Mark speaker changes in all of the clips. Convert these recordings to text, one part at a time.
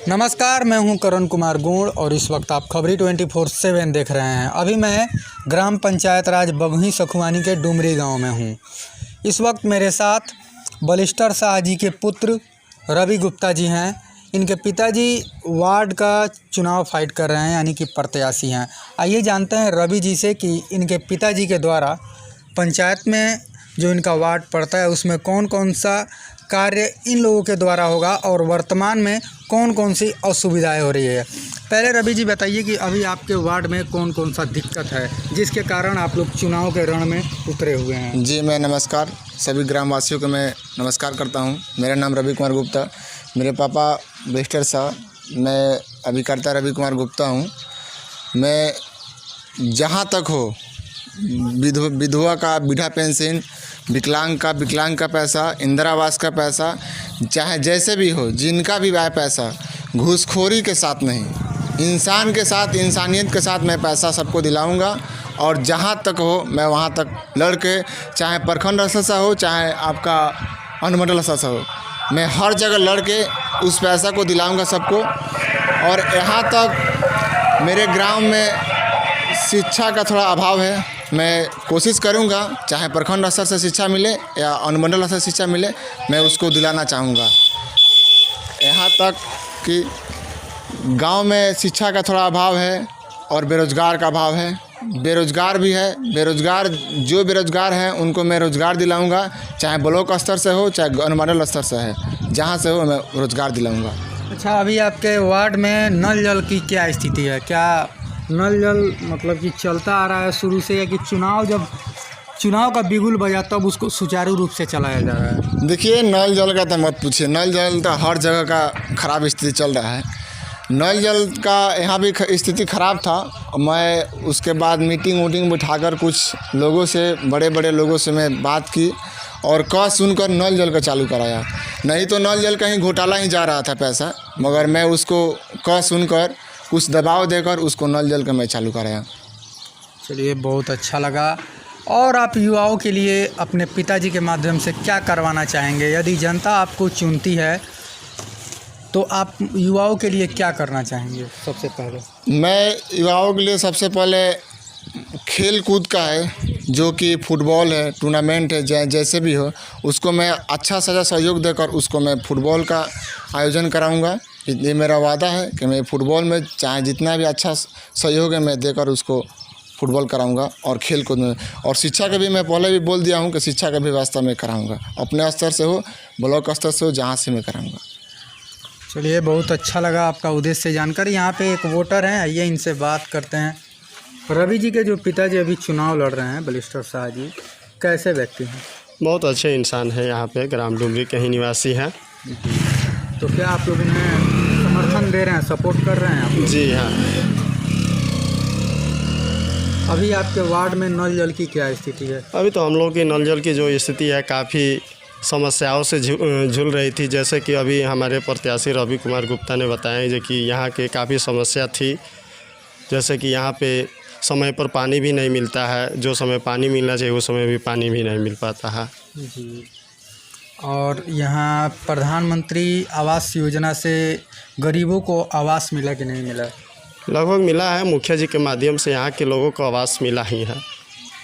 Speaker 1: नमस्कार, मैं हूं करण कुमार गुण और इस वक्त आप खबरी 24/7 देख रहे हैं। अभी मैं ग्राम पंचायत राज बगही सखुवानी के डुमरी गांव में हूं। इस वक्त मेरे साथ बलिस्टर शाह जी के पुत्र रवि गुप्ता जी हैं। इनके पिताजी वार्ड का चुनाव फाइट कर रहे हैं, यानी कि प्रत्याशी हैं। आइए जानते हैं रवि जी से कि इनके पिताजी के द्वारा पंचायत में जो इनका वार्ड पड़ता है उसमें कौन कौन सा कार्य इन लोगों के द्वारा होगा और वर्तमान में कौन कौन सी असुविधाएं हो रही है। पहले रवि जी बताइए कि अभी आपके वार्ड में कौन कौन सा दिक्कत है जिसके कारण आप लोग चुनाव के रण में उतरे हुए हैं।
Speaker 2: जी, मैं नमस्कार सभी ग्रामवासियों को मैं नमस्कार करता हूं। मेरा नाम रवि कुमार गुप्ता, मेरे पापा बलिस्टर शाह, मैं अभिकर्ता रवि कुमार गुप्ता हूं। मैं जहां तक हो विधवा का वृद्धा पेंशन, विकलांग का पैसा, इंदिरा आवास का पैसा, चाहे जैसे भी हो, जिनका भी आए पैसा, घूसखोरी के साथ नहीं, इंसान के साथ, इंसानियत के साथ मैं पैसा सबको दिलाऊंगा। और जहां तक हो मैं वहां तक लड़के, चाहे प्रखंड स्तर से हो, चाहे आपका अनुमंडल स्तर से हो, मैं हर जगह लड़के उस पैसा को दिलाऊंगा सबको। और यहाँ तक मेरे ग्राम में शिक्षा का थोड़ा अभाव है, मैं कोशिश करूंगा चाहे प्रखंड स्तर से शिक्षा मिले या अनुमंडल स्तर से शिक्षा मिले, मैं उसको दिलाना चाहूँगा। यहाँ तक कि गांव में शिक्षा का थोड़ा अभाव है और बेरोज़गार का अभाव है। बेरोज़गार भी है, जो बेरोज़गार हैं उनको मैं रोज़गार दिलाऊंगा, चाहे ब्लॉक स्तर से हो चाहे अनुमंडल स्तर से है, जहाँ से हो मैं रोज़गार दिलाऊंगा।
Speaker 1: अच्छा, अभी आपके वार्ड में नल जल की क्या स्थिति है? क्या नल जल मतलब कि चलता आ रहा है शुरू से, या कि चुनाव का बिगुल बजा तब उसको सुचारू रूप से चलाया जा रहा है?
Speaker 2: देखिए, नल जल का तो मत पूछिए, नल जल तो हर जगह का ख़राब स्थिति चल रहा है। नल जल का यहाँ भी स्थिति ख़राब था। मैं उसके बाद मीटिंग बिठाकर कुछ लोगों से, बड़े लोगों से मैं बात की और कह सुनकर नल जल का चालू कराया। नहीं तो नल जल कहीं घोटाला ही जा रहा था पैसा, मगर मैं उसको कह सुनकर कुछ दबाव देकर उसको नल जल का मैं चालू कराया।
Speaker 1: चलिए, बहुत अच्छा लगा। और आप युवाओं के लिए अपने पिताजी के माध्यम से क्या करवाना चाहेंगे? यदि जनता आपको चुनती है तो आप युवाओं के लिए क्या करना चाहेंगे? सबसे पहले
Speaker 2: मैं युवाओं के लिए सबसे पहले खेल कूद का है, जो कि फुटबॉल है, टूर्नामेंट है, जैसे भी हो, उसको मैं अच्छा सा सहयोग देकर उसको मैं फुटबॉल का आयोजन कराऊंगा। ये मेरा वादा है कि मैं फुटबॉल में चाहे जितना भी अच्छा सहयोग है मैं देकर उसको फुटबॉल कराऊंगा। और खेल कूद में, और शिक्षा का भी मैं पहले भी बोल दिया हूं कि शिक्षा का भी व्यवस्था मैं कराऊंगा, अपने स्तर से हो, ब्लॉक स्तर से हो, जहां से मैं कराऊंगा।
Speaker 1: चलिए, बहुत अच्छा लगा आपका उद्देश्य जानकर। यहाँ पे एक वोटर हैं, आइए इनसे बात करते हैं। रवि जी के जो पिताजी अभी चुनाव लड़ रहे हैं, बलिस्टर शाह जी, कैसे व्यक्ति हैं?
Speaker 3: बहुत अच्छे इंसान है, यहाँ पे ग्राम डुमरी के ही निवासी हैं।
Speaker 1: तो क्या आप लोग इन्हें समर्थन दे रहे हैं, सपोर्ट कर रहे हैं आप?
Speaker 3: जी हाँ।
Speaker 1: अभी आपके वार्ड में नल जल की क्या स्थिति है?
Speaker 3: अभी तो हम लोग की नल जल की जो स्थिति है काफ़ी समस्याओं से झूल रही थी। जैसे कि अभी हमारे प्रत्याशी रवि कुमार गुप्ता ने बताया जो कि यहाँ के काफ़ी समस्या थी। जैसे कि यहाँ पे समय पर पानी भी नहीं मिलता है, जो समय पानी मिलना चाहिए उस समय भी पानी भी नहीं मिल पाता है
Speaker 1: जी। और यहाँ प्रधानमंत्री आवास योजना से गरीबों को आवास मिला कि नहीं मिला?
Speaker 3: लगभग मिला है, मुखिया जी के माध्यम से यहाँ के लोगों को आवास मिला ही है।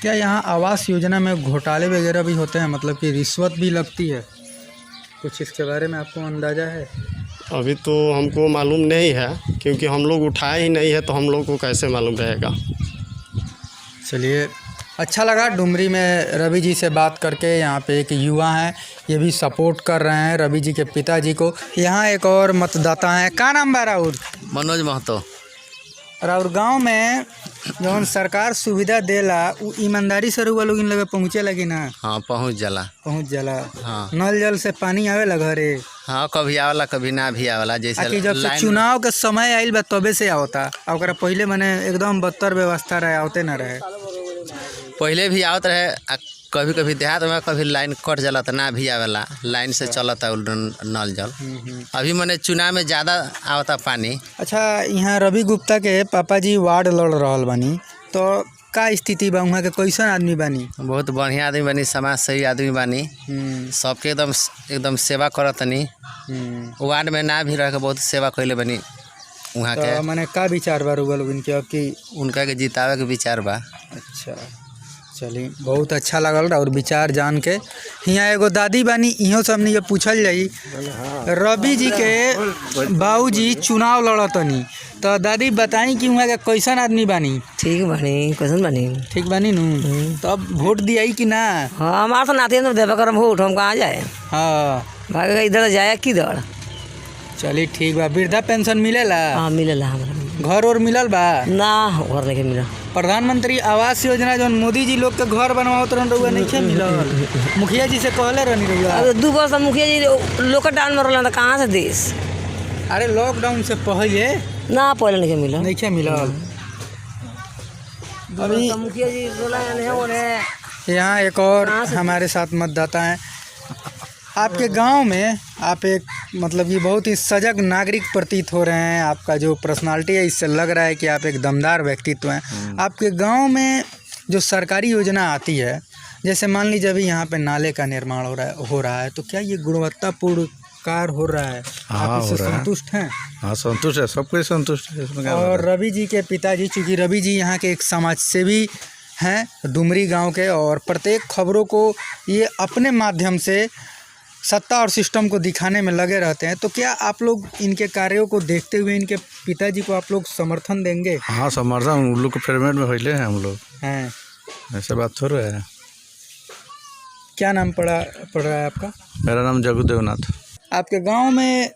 Speaker 1: क्या यहाँ आवास योजना में घोटाले वगैरह भी होते हैं, मतलब कि रिश्वत भी लगती है? कुछ इसके बारे में आपको अंदाज़ा है?
Speaker 3: अभी तो हमको मालूम नहीं है, क्योंकि हम लोग उठाए ही नहीं है, तो हम लोग को कैसे मालूम रहेगा।
Speaker 1: चलिए, अच्छा लगा डुमरी में रवि जी से बात करके। यहाँ पे एक युवा हैं, ये भी सपोर्ट कर रहे हैं रवि जी के पिताजी को। यहाँ एक और मतदाता हैं, का नाम बा राउर?
Speaker 4: मनोज महतो।
Speaker 1: और गाँव में जौन सरकार सुविधा देला उ ईमानदारी से रउआ लोग इन लगे पहुँचे लगी ना?
Speaker 4: हाँ, पहुँच जाला। हाँ,
Speaker 1: नल जल से पानी आवेला घरे?
Speaker 4: हाँ, कभी आवेला कभी ना भी आवेला। जैसे
Speaker 1: जब से चुनाव के समय आइल बा तबे से आवता, ओकरा पहले मने एकदम बदतर व्यवस्था रहे, आवते ना रहे।
Speaker 4: पहले भी आवत रहे, कभी कभी देहात में कभी लाइन कट जाला तो ना भी आवेला, लाइन से चलता नल जल। अभी मने चुनाव में ज़्यादा आवता पानी।
Speaker 1: अच्छा, यहाँ रवि गुप्ता के पापा जी वार्ड लड़ रहल बानी, तो का स्थिति बा, वहाँ के कैसन आदमी बानी?
Speaker 4: बहुत बढ़िया आदमी बानी, समाज सेवी आदमी बानी, सबके एकदम सेवा करतनी। वार्ड में ना भी रह के बहुत सेवा कैले बनी वहाँ के।
Speaker 1: तो माने का विचार बा रुआ लोगन के अब कि
Speaker 4: उनका के जितावे के विचार बा।
Speaker 1: अच्छा, चलिए बहुत अच्छा लगल और विचार जान के। हियाँ एगो दादी बानी, इहो से हमनी के पूछल जाई। रवि जी के बाबूजी चुनाव लड़तनी, तो दादी बताई कि वहाँ के कैसन आदमी बानी?
Speaker 5: ठीक बानी, कैसन बानी?
Speaker 1: ठीक बानी नू? तो अब वोट दियाई कि ना?
Speaker 5: हाँ, हमारा तो नाते तो देवे करम वोट, हम कहाँ जाए?
Speaker 1: हाँ,
Speaker 5: भागेगा इधर जाए किधर?
Speaker 1: चलिए ठीक बा। वृद्धा पेंशन मिलेला?
Speaker 5: हाँ मिलेला हमरा।
Speaker 1: घर और मिलल बा?
Speaker 5: ना घर नहीं मिला।
Speaker 1: प्रधानमंत्री आवास योजना जौन मोदी जी लोग के घर बनवावत रहन रहुआ नहीं मिलल? मुखिया जी से कहले रहनी रहुआ?
Speaker 5: अब 2 वर्ष मुखिया जी लॉकडाउन में रहला, तो कहाँ से देश?
Speaker 1: अरे लॉकडाउन से पहले
Speaker 5: ना पहले नहीं मिला।
Speaker 1: नहीं मिलल। अभी
Speaker 5: मुखिया जी
Speaker 1: यहाँ एक और हमारे साथ मतदाता हैं। आपके गांव में आप एक मतलब ये बहुत ही सजग नागरिक प्रतीत हो रहे हैं। आपका जो पर्सनालिटी है इससे लग रहा है कि आप एक दमदार व्यक्तित्व हैं। आपके गांव में जो सरकारी योजना आती है, जैसे मान लीजिए अभी यहाँ पे नाले का निर्माण हो रहा है, तो क्या ये गुणवत्तापूर्ण कार्य हो रहा है? आप इससे संतुष्ट हैं?
Speaker 6: हाँ संतुष्ट है, सब कोई संतुष्ट है इसमें।
Speaker 1: और रवि जी के पिताजी, चूँकि रवि जी यहाँ के एक समाज सेवी हैं डुमरी गांव के, और प्रत्येक खबरों को ये अपने माध्यम से सत्ता और सिस्टम को दिखाने में लगे रहते हैं, तो क्या आप लोग इनके कार्यों को देखते हुए इनके पिताजी को आप लोग समर्थन देंगे?
Speaker 6: हाँ समर्थन, उन लोग को फेवरेट में पहले हैं हम लोग
Speaker 1: हैं।
Speaker 6: ऐसे बात थोड़ा है।
Speaker 1: क्या नाम पड़ रहा है आपका?
Speaker 6: मेरा नाम जगू देवनाथ।
Speaker 1: आपके गांव में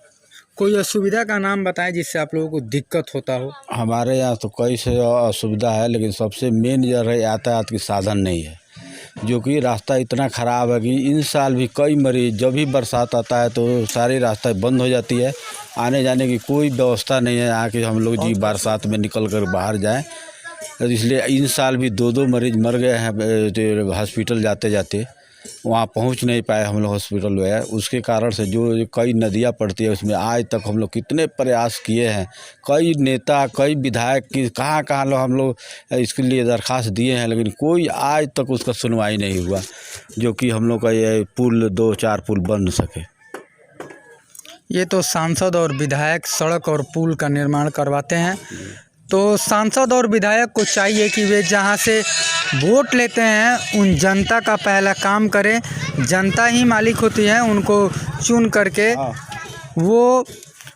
Speaker 1: कोई असुविधा का नाम बताएं जिससे आप लोगों को दिक्कत होता हो?
Speaker 7: हमारे यहाँ तो कई से असुविधा है, लेकिन सबसे मेन जो है यातायात की साधन नहीं है, जो कि रास्ता इतना ख़राब है कि इन साल भी कई मरीज, जब भी बरसात आता है तो सारी रास्ता बंद हो जाती है, आने जाने की कोई व्यवस्था नहीं है यहाँ कि हम लोग जी बरसात में निकल कर बाहर जाएं। तो इसलिए इन साल भी 2 मरीज मर गए हैं हॉस्पिटल जाते जाते, वहाँ पहुँच नहीं पाए हम लोग हॉस्पिटल में। उसके कारण से जो कई नदियाँ पड़ती है उसमें आज तक हम लोग कितने प्रयास किए हैं, कई नेता कई विधायक की कहाँ लोग हम लोग इसके लिए दरख्वास्त दिए हैं, लेकिन कोई आज तक उसका सुनवाई नहीं हुआ, जो कि हम लोग का ये पुल 2-4 पुल बन सके।
Speaker 1: ये तो सांसद और विधायक सड़क और पुल का निर्माण करवाते हैं, तो सांसद और विधायक को चाहिए कि वे जहां से वोट लेते हैं उन जनता का पहला काम करें। जनता ही मालिक होती है, उनको चुन करके वो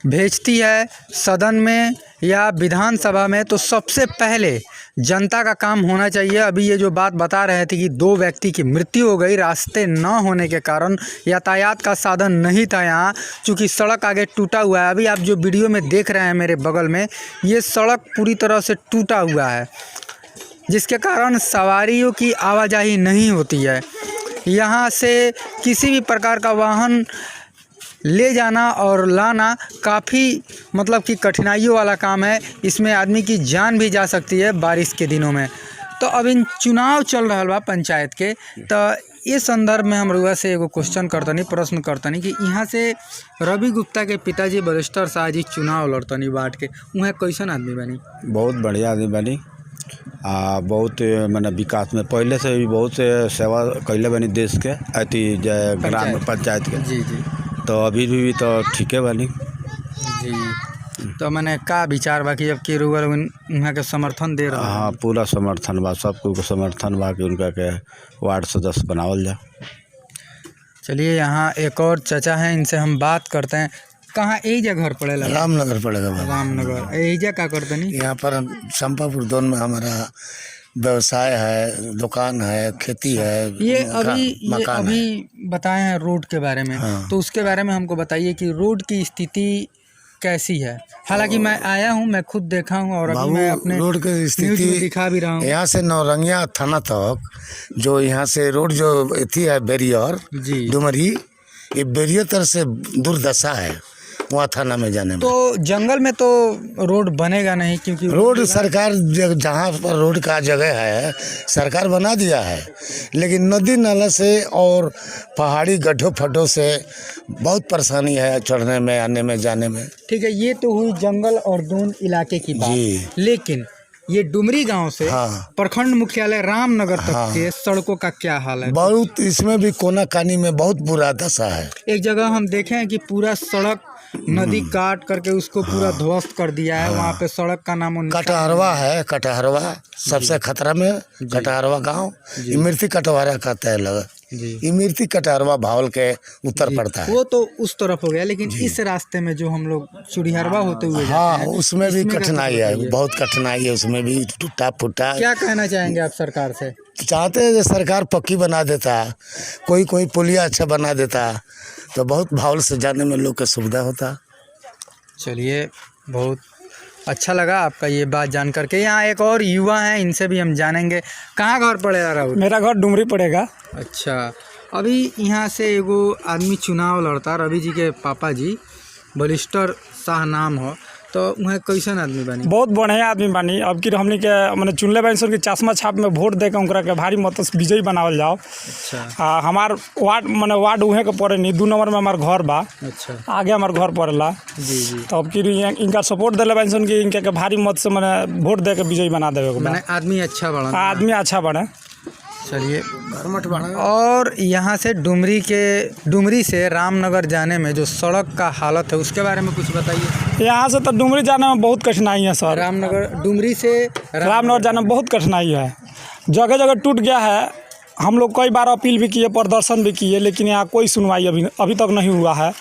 Speaker 1: भेजती है सदन में या विधानसभा में, तो सबसे पहले जनता का काम होना चाहिए। अभी ये जो बात बता रहे थे कि 2 व्यक्ति की मृत्यु हो गई रास्ते न होने के कारण, यातायात का साधन नहीं था यहाँ, चूँकि सड़क आगे टूटा हुआ है। अभी आप जो वीडियो में देख रहे हैं मेरे बगल में, ये सड़क पूरी तरह से टूटा हुआ है, जिसके कारण सवारियों की आवाजाही नहीं होती है। यहाँ से किसी भी प्रकार का वाहन ले जाना और लाना काफ़ी मतलब कि कठिनाइयों वाला काम है। इसमें आदमी की जान भी जा सकती है बारिश के दिनों में। तो अब इन चुनाव चल रहा बा पंचायत के, तो इस संदर्भ में हम रुआ से एगो प्रश्न करतनी कि यहाँ से रवि गुप्ता के पिताजी बरिस्टर शाह जी चुनाव लड़तनी वार्ड के, वहाँ कैसन आदमी बनी?
Speaker 7: बहुत बढ़िया आदमी बनी, बहुत मैंने विकास में पहले से भी बहुत से सेवा कैले बनी देश के, अति ग्राम पंचायत के।
Speaker 1: जी जी।
Speaker 7: तो अभी भी तो ठीक है बनी
Speaker 1: जी। तो मैंने का विचार बा कि अब के रुआ वहाँ के समर्थन दे रहा?
Speaker 7: हाँ पूरा समर्थन बा, सबको समर्थन बा कि उनका के वार्ड सदस्य बनावल जाए।
Speaker 1: चलिए यहाँ एक और चाचा हैं, इनसे हम बात करते हैं। कहाँ एजा घर पड़ेला?
Speaker 2: रामनगर पड़ेगा बाबा।
Speaker 1: रामनगर। एजा का करतनी?
Speaker 2: यहाँ पर चंपापुर दोन में हमारा व्यवसाय है, दुकान है, खेती है,
Speaker 1: ये अभी
Speaker 2: मकान है।
Speaker 1: बताए हैं रोड के बारे में।
Speaker 2: हाँ।
Speaker 1: तो उसके बारे में हमको बताइए कि रोड की स्थिति कैसी है। हालांकि मैं आया हूँ, मैं खुद देखा हूँ और अभी मैं अपने
Speaker 2: रोड की
Speaker 1: न्यूज़ में
Speaker 2: स्थिति
Speaker 1: दिखा भी रहा हूँ।
Speaker 2: यहाँ से नौरंगिया थाना तक जो यहाँ से रोड जो थी है बैरियर
Speaker 1: जी।
Speaker 2: डुमरी, ये बैरियर तरह से दुर्दशा है वहाँ थाना में जाने में।
Speaker 1: तो जंगल में तो रोड बनेगा नहीं, क्योंकि
Speaker 2: रोड सरकार जहाँ पर रोड का जगह है सरकार बना दिया है, लेकिन नदी नाला से और पहाड़ी गड्ढों फड्ढों से बहुत परेशानी है चढ़ने में, आने में, जाने में।
Speaker 1: ठीक है, ये तो हुई जंगल और दून इलाके की बात।
Speaker 2: जी।
Speaker 1: लेकिन ये डुमरी गांव से प्रखंड मुख्यालय रामनगर तक के सड़कों का क्या हाल है?
Speaker 8: बहुत, इसमें भी कोना कानी में बहुत बुरा दशा है।
Speaker 1: एक जगह हम देखे हैं कि पूरा सड़क नदी काट करके उसको पूरा ध्वस्त कर दिया है। वहाँ पे सड़क का नाम
Speaker 8: कटहरवा है, कटहरवा सबसे खतरा में, कटहरवा गांव इमरती कटवारा कहते हैं लोग। इमरती कटहरवा भावल के उत्तर पड़ता है।
Speaker 1: वो तो उस तरफ हो गया, लेकिन इस रास्ते में जो हम लोग चुड़िहरवा होते हुए जाते हैं,
Speaker 8: उसमें भी कठिनाई है, बहुत कठिनाई है उसमें भी, टूटा फूटा।
Speaker 1: क्या कहना चाहेंगे आप सरकार से?
Speaker 8: चाहते हैं सरकार पक्की बना देता, कोई पुलिया अच्छा बना देता तो बहुत भावल से जाने में लोग का सुविधा होता।
Speaker 1: चलिए, बहुत अच्छा लगा आपका ये बात जान करके। यहाँ एक और युवा हैं, इनसे भी हम जानेंगे। कहाँ घर पड़ेगा राहुल?
Speaker 9: मेरा घर डुमरी पड़ेगा।
Speaker 1: अच्छा, अभी यहाँ से एगो आदमी चुनाव लड़ता, रवि जी के पापा जी, बलिस्टर शाह नाम हो, तो वहाँ कैसन आदमी बनी?
Speaker 9: बहुत बढ़िया आदमी बनी। अब की हमने के मैंने चुनले बानी सर के चश्मा छाप में वोट दे के उनकरा के भारी मत विजयी बनावल जाओ।
Speaker 1: अच्छा।
Speaker 9: हमार वार्ड मैंने वार्ड उहे के पड़े नहीं, 2 नंबर में हमार घर बा।
Speaker 1: अच्छा,
Speaker 9: आगे हमार घर पड़ेला।
Speaker 1: जी।
Speaker 9: तो अब की इनका सपोर्ट दिले बानी सन कि इनके के भारी मत से मैंने वोट दे के विजयी बना देवे।
Speaker 1: मैंने आदमी अच्छा बना,
Speaker 9: आदमी अच्छा बने।
Speaker 1: चलिए, और यहाँ से डुमरी से रामनगर जाने में जो सड़क का हालत है उसके बारे में कुछ बताइए।
Speaker 9: यहाँ से तो डुमरी जाने में बहुत कठिनाई है सर।
Speaker 1: डुमरी से
Speaker 9: रामनगर जाने में बहुत कठिनाई है, जगह जगह टूट गया है। हम लोग कई बार अपील भी किए, प्रदर्शन भी किए, लेकिन यहाँ कोई सुनवाई अभी तक नहीं हुआ है।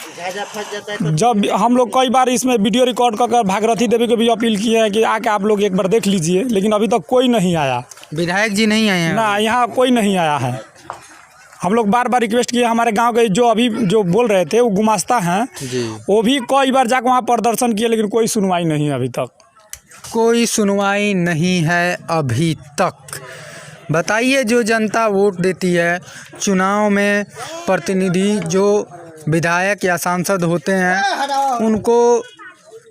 Speaker 9: जब हम लोग कई बार इसमें वीडियो रिकॉर्ड कर भागीरथी देवी को भी अपील किए हैं कि आके आप लोग एक बार देख लीजिए, लेकिन अभी तक कोई नहीं आया।
Speaker 1: विधायक जी नहीं आए हैं
Speaker 9: ना, यहाँ कोई नहीं आया है। हम लोग बार बार रिक्वेस्ट किए। हमारे गांव के जो बोल रहे थे वो गुमास्ता हैं, वो भी कई बार जाकर वहाँ प्रदर्शन किए, लेकिन कोई सुनवाई नहीं है अभी तक।
Speaker 1: कोई सुनवाई नहीं है अभी तक। बताइए, जो जनता वोट देती है चुनाव में, प्रतिनिधि जो विधायक या सांसद होते हैं उनको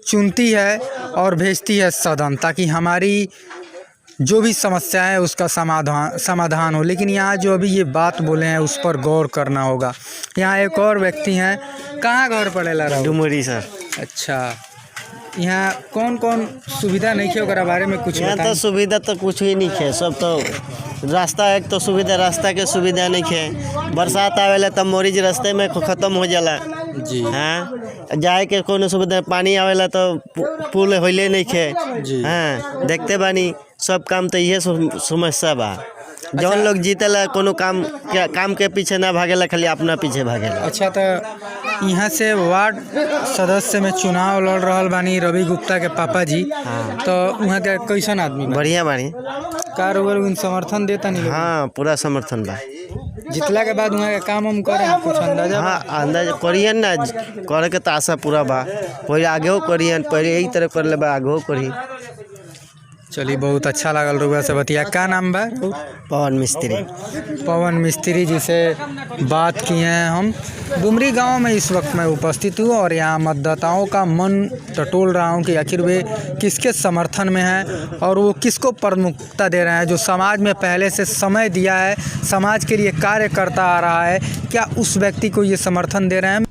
Speaker 1: चुनती है और भेजती है सदन, ताकि हमारी जो भी समस्या है उसका समाधान हो। लेकिन यहाँ जो अभी ये बात बोले हैं उस पर गौर करना होगा। यहाँ एक और व्यक्ति हैं। कहाँ घर पड़ेला रहा?
Speaker 10: डुमरी सर।
Speaker 1: अच्छा, यहाँ कौन कौन सुविधा नहीं है ओकरा बारे में कुछ
Speaker 10: यहाँ तो सुविधा तो कुछ ही नहीं है। सब तो रास्ता, एक तो सुविधा, रास्ता के सुविधा नहीं है। बरसात आवेला तो मरीज रास्ते में ख़त्म हो जाला
Speaker 1: जी।
Speaker 10: हाँ, जाए के कोनो सुविधा, पानी आवेला तो पुल होइले नहीं है
Speaker 1: जी।
Speaker 10: हाँ, देखते बानी सब काम तो ये समस्या बा। जौन लोग जीतेला कोनो काम के पीछे ना भागेला, खाली अपना पीछे भागेला।
Speaker 1: अच्छा, तो यहाँ से वार्ड सदस्य में चुनाव लड़ रहल बानी रवि गुप्ता के पापा जी। तो वहाँ के कैसन आदमी बा?
Speaker 10: बढ़िया बानी।
Speaker 1: कार उन समर्थन देता नहीं लोग?
Speaker 10: हाँ, पूरा समर्थन बा।
Speaker 1: जितला के बाद वहाँ के काम हम करे कुछ अंदाजा?
Speaker 10: हाँ, अंदाजा करियन ना, करे के तो आशा पूरा बा। पहले आगे करियन, पहले यही तरह कर ले बा, आगे करी।
Speaker 1: चलिए, बहुत अच्छा लागल रुआ से बतिया। क्या नाम बा?
Speaker 10: पवन मिस्त्री।
Speaker 1: पवन मिस्त्री जी से बात किए हैं हम। डुमरी गांव में इस वक्त मैं उपस्थित हूं और यहाँ मतदाताओं का मन टटोल रहा हूं कि आखिर वे किसके समर्थन में हैं और वो किसको प्रमुखता दे रहे हैं। जो समाज में पहले से समय दिया है, समाज के लिए कार्य करता आ रहा है, क्या उस व्यक्ति को ये समर्थन दे रहे हैं?